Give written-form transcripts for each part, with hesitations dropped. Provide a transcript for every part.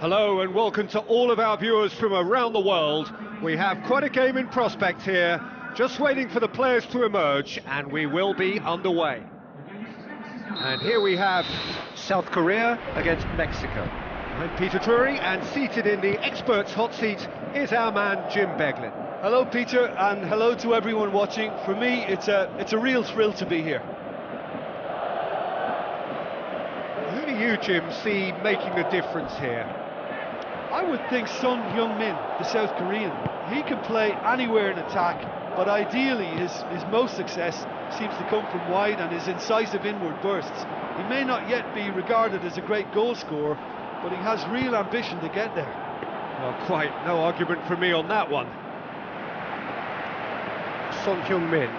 Hello and welcome to all of our viewers from around the world. We have quite a game in prospect here, just waiting for the players to emerge, and we will be underway. And here we have South Korea against Mexico. I'm Peter Drury, and seated in the experts' hot seat is our man Jim Beglin. Hello Peter, and hello to everyone watching. For me, it's a real thrill to be here. Who do you, Jim, see making the difference here? I would think Son Heung-min, the South Korean. He can play anywhere in attack, but ideally his most success seems to come from wide and his incisive inward bursts. He may not yet be regarded as a great goal scorer, but he has real ambition to get there. Well, quite no argument from me on that one. Son Heung-min.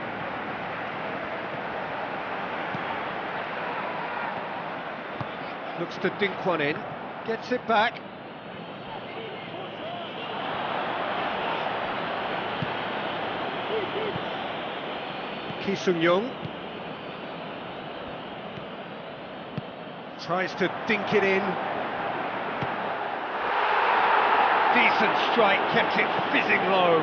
Looks to dink one in, gets it back. Ki Sung-young tries to dink it in. Decent strike, kept it fizzing low.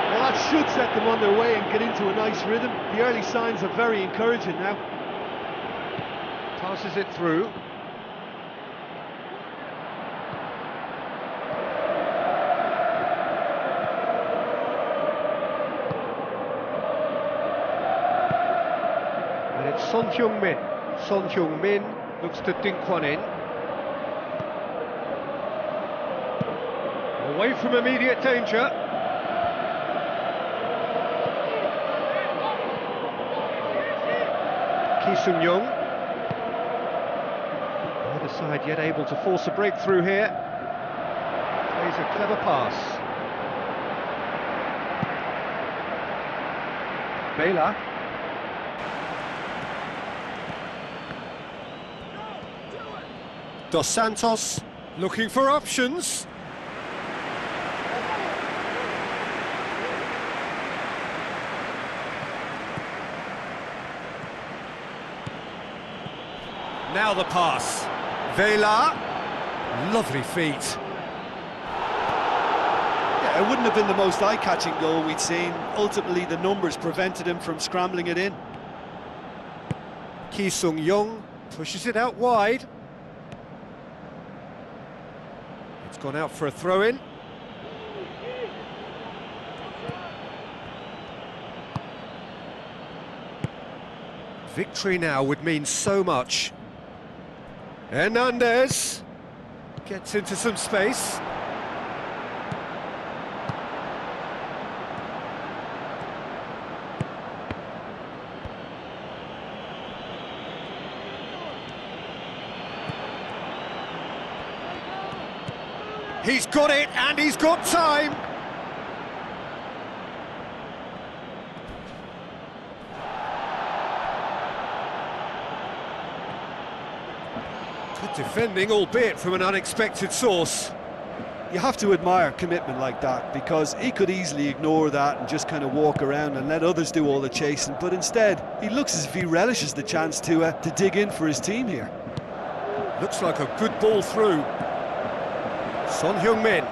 Well, that should set them on their way and get into a nice rhythm. The early signs are very encouraging now. Passes it through. And it's Son Heung-min. Son Heung-min looks to dink one in. Away from immediate danger. Ki Sung-young. Neither side yet able to force a breakthrough here. Plays a clever pass. Vela. Dos Santos looking for options. Now the pass. Vela. Lovely feet. Yeah, it wouldn't have been the most eye-catching goal we'd seen. Ultimately, the numbers prevented him from scrambling it in. Ki Sung-young pushes it out wide. It's gone out for a throw-in. Victory now would mean so much. Hernandez gets into some space. He's got it, and he's got time. Good defending, albeit from an unexpected source. You have to admire commitment like that, because he could easily ignore that and just kind of walk around and let others do all the chasing, but instead he looks as if he relishes the chance to dig in for his team here. Looks like a good ball through. Son Heung-min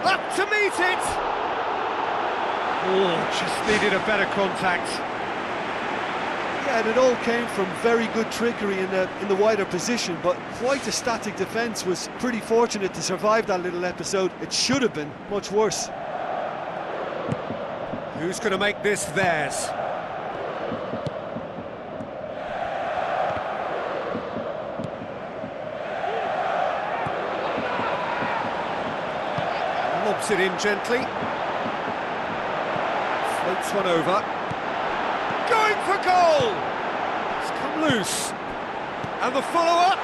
up to meet it. Oh, just needed a better contact. Yeah, and it all came from very good trickery in the wider position, but quite a static defence. Was pretty fortunate to survive that little episode. It should have been much worse. Who's going to make this theirs? Lobs it in gently. Floats one over. Going for goal! It's come loose. And the follow-up.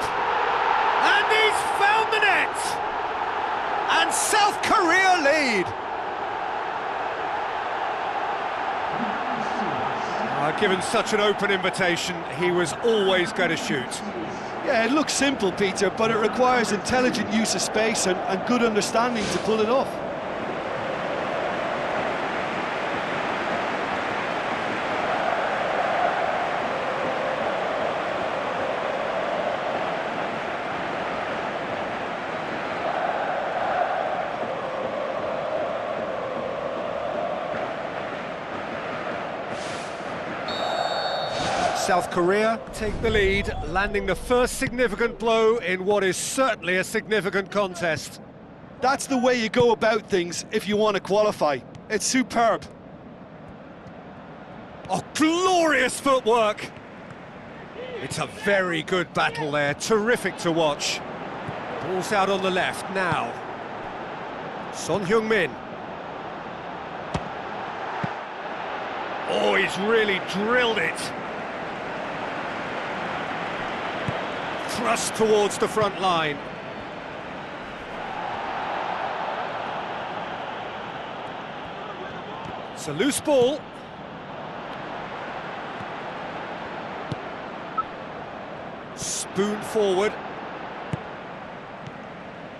And he's found the net! And South Korea lead! Given such an open invitation, he was always going to shoot. Yeah, it looks simple, Peter, but it requires intelligent use of space and good understanding to pull it off. South Korea take the lead, landing the first significant blow in what is certainly a significant contest. That's the way you go about things if you want to qualify. It's superb. Oh, glorious footwork! It's a very good battle there, terrific to watch. Ball's out on the left now. Son Heung-min. Oh, he's really drilled it. Thrust towards the front line. It's a loose ball. Spoon forward.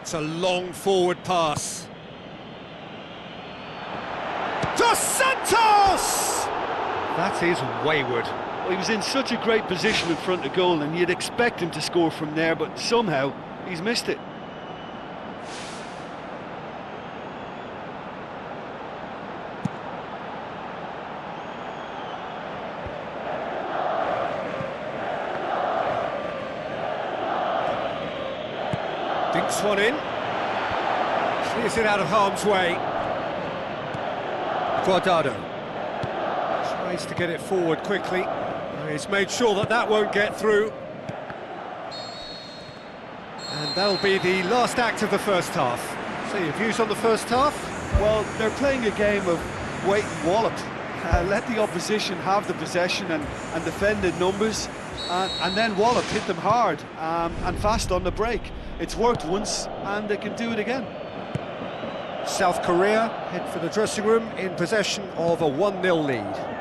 It's a long forward pass. Dos Santos! That is wayward. Well, he was in such a great position in front of goal, and you'd expect him to score from there, but somehow he's missed it. Dinks one in. Clears it out of harm's way. Guardado tries to get it forward quickly. He's made sure that that won't get through. And that'll be the last act of the first half. So your views on the first half? Well, they're playing a game of wait and wallop. Let the opposition have the possession and defend in numbers, and then wallop, hit them hard and fast on the break. It's worked once, and they can do it again. South Korea head for the dressing room in possession of a 1-0 lead.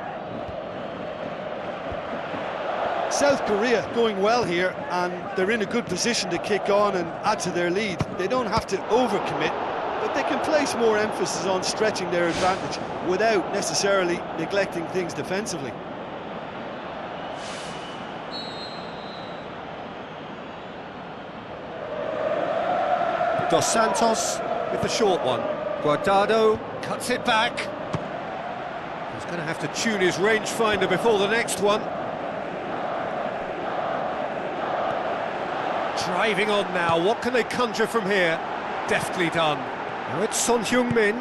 South Korea going well here, and they're in a good position to kick on and add to their lead. They don't have to overcommit, but they can place more emphasis on stretching their advantage without necessarily neglecting things defensively. Dos Santos with the short one. Guardado cuts it back. He's going to have to tune his rangefinder before the next one. Driving on now, what can they conjure from here? Deftly done. Now it's Son Heung-min.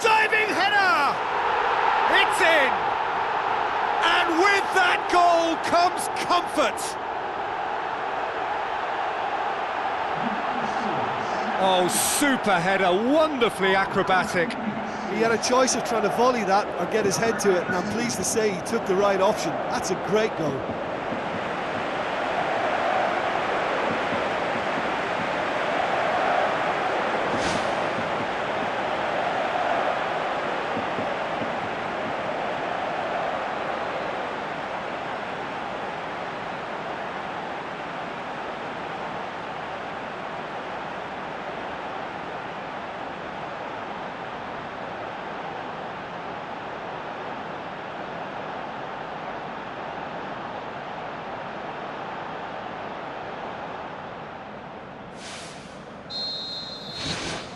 Diving header! It's in! And with that goal comes comfort! Oh, super header, wonderfully acrobatic. He had a choice of trying to volley that or get his head to it, and I'm pleased to say he took the right option. That's a great goal.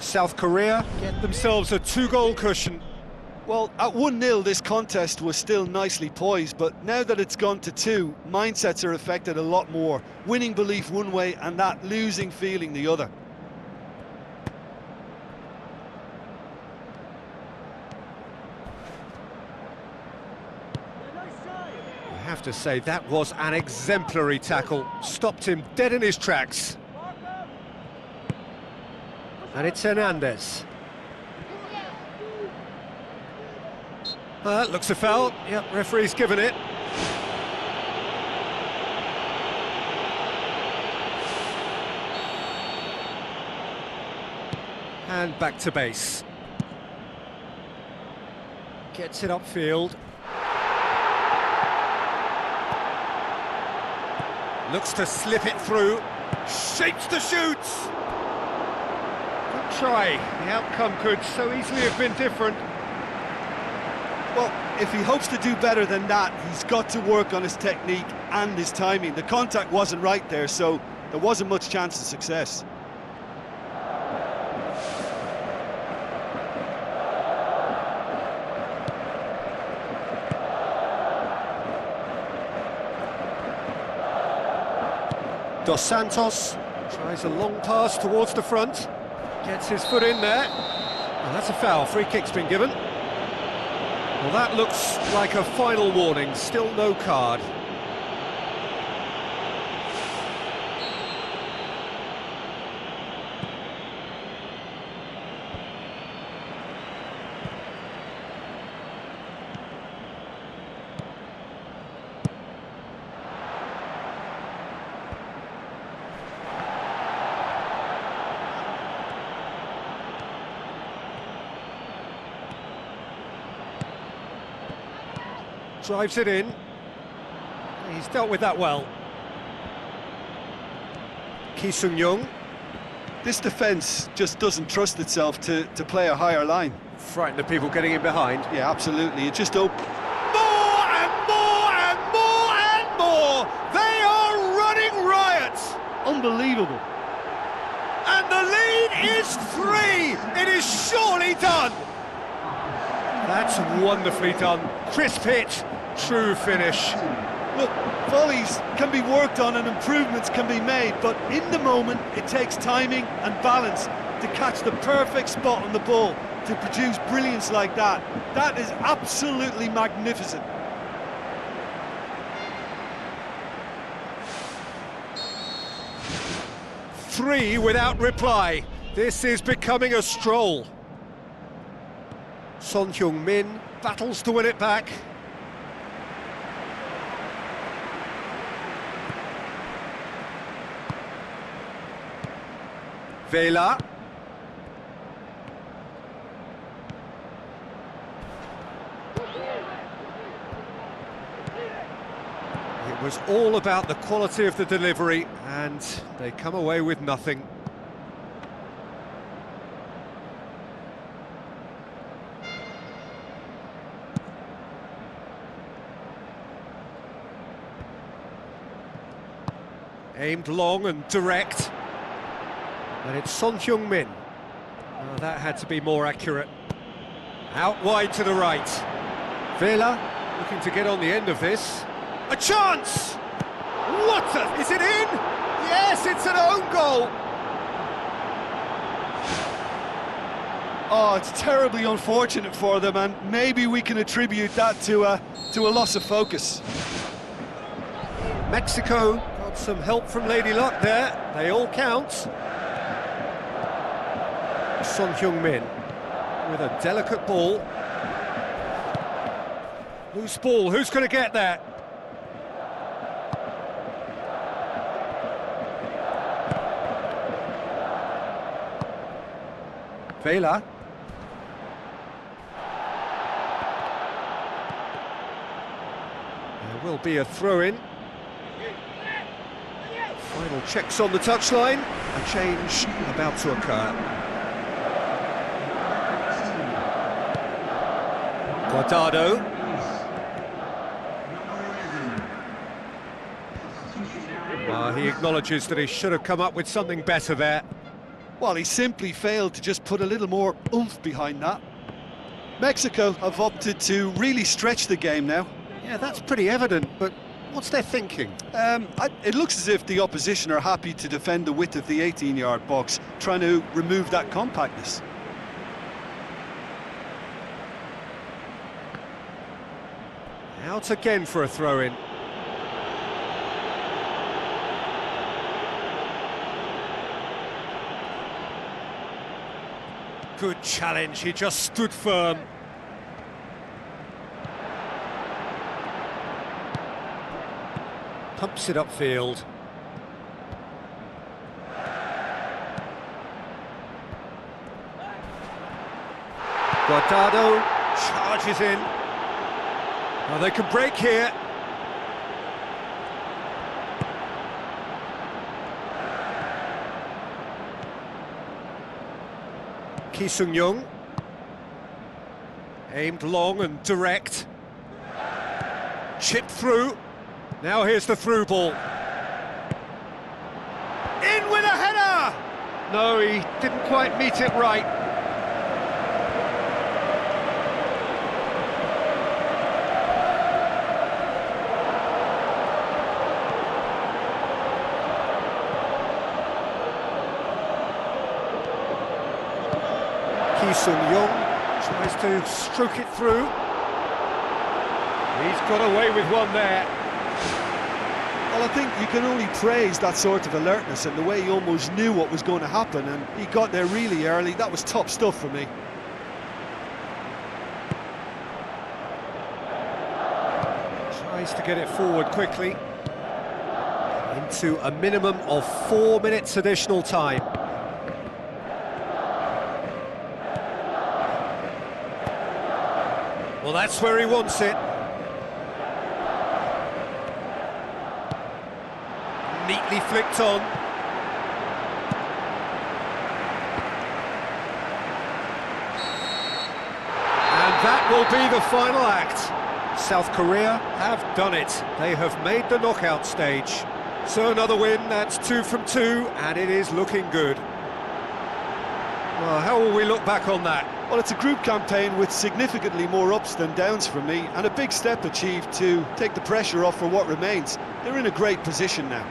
South Korea get themselves a 2-goal cushion. Well, at 1-0 this contest was still nicely poised, but now that it's gone to 2, mindsets are affected a lot more. Winning belief one way and that losing feeling the other. I have to say that was an exemplary tackle. Stopped him dead in his tracks. And it's Hernandez. That looks a foul. Yep, referee's given it. And back to base. Gets it upfield. Looks to slip it through. Shapes the shoots. Good try. The outcome could so easily have been different. Well, if he hopes to do better than that, he's got to work on his technique and his timing. The contact wasn't right there, so there wasn't much chance of success. Dos Santos tries a long pass towards the front, gets his foot in there, and that's a foul. Free kick's been given. Well, that looks like a final warning, still no card. Drives it in. He's dealt with that well. Ki Sung-young. This defence just doesn't trust itself to play a higher line. Frightened of people getting in behind. Yeah, absolutely. It just opened. More and more and more and more! They are running riot! Unbelievable. And the lead is 3! It is surely done! That's wonderfully done. Crisp hit, true finish. Look, volleys can be worked on and improvements can be made, but in the moment it takes timing and balance to catch the perfect spot on the ball to produce brilliance like that. That is absolutely magnificent. Three without reply. This is becoming a stroll. Son Heung-min battles to win it back. Vela. It was all about the quality of the delivery, and they come away with nothing. Aimed long and direct. And it's Son Heung-min. Oh, that had to be more accurate. Out wide to the right. Vela looking to get on the end of this. A chance! What a... Is it in? Yes, it's an own goal! Oh, it's terribly unfortunate for them, and maybe we can attribute that to a loss of focus. Mexico got some help from Lady Luck there. They all count. Son Heung-min with a delicate ball. Loose ball, who's going to get that? Vela. There will be a throw-in. Final checks on the touchline. A change about to occur. Guardado. He acknowledges that he should have come up with something better there. Well, he simply failed to just put a little more oomph behind that. Mexico have opted to really stretch the game now. Yeah, that's pretty evident, but what's their thinking? It looks as if the opposition are happy to defend the width of the 18-yard box, trying to remove that compactness. Out again for a throw-in. Good challenge, he just stood firm. Pumps it upfield. Guardado charges in. Well, they can break here. Ki Sung-young. Aimed long and direct. Chipped through. Now here's the through ball. In with a header! No, he didn't quite meet it right. Ki Sung-young tries to stroke it through. He's got away with one there. Well, I think you can only praise that sort of alertness and the way he almost knew what was going to happen, and he got there really early. That was top stuff for me. Tries to get it forward quickly. Into a minimum of 4 minutes additional time. Well, that's where he wants it. Neatly flicked on. And that will be the final act. South Korea have done it. They have made the knockout stage. So another win, that's 2 from 2, and it is looking good. Well, how will we look back on that? Well, it's a group campaign with significantly more ups than downs for me, and a big step achieved to take the pressure off for what remains. They're in a great position now.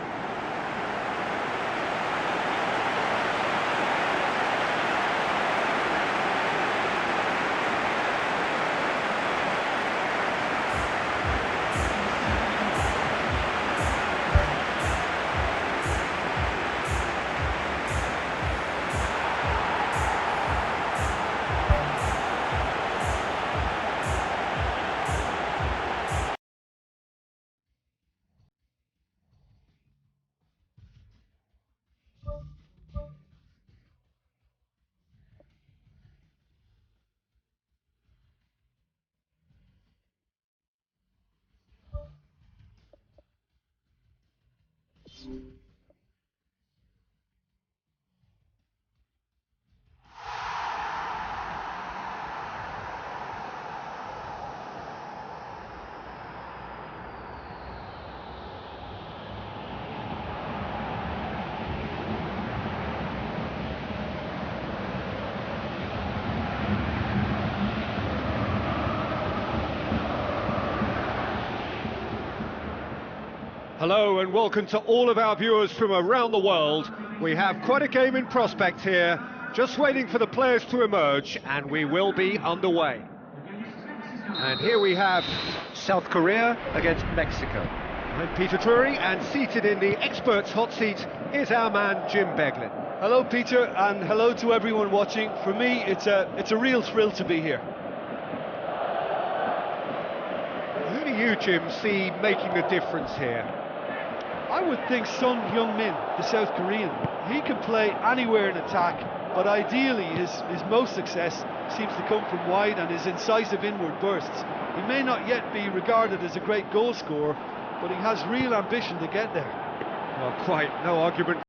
Hello and welcome to all of our viewers from around the world. We have quite a game in prospect here, just waiting for the players to emerge, and we will be underway. And here we have South Korea against Mexico. I'm Peter Drury, and seated in the experts' hot seat is our man Jim Beglin. Hello, Peter, and hello to everyone watching. For me, it's a real thrill to be here. Who do you, Jim, see making the difference here? I would think Son Heung-min, the South Korean. He can play anywhere in attack, but ideally his most success seems to come from wide and his incisive inward bursts. He may not yet be regarded as a great goal scorer, but he has real ambition to get there. Well, quite no argument.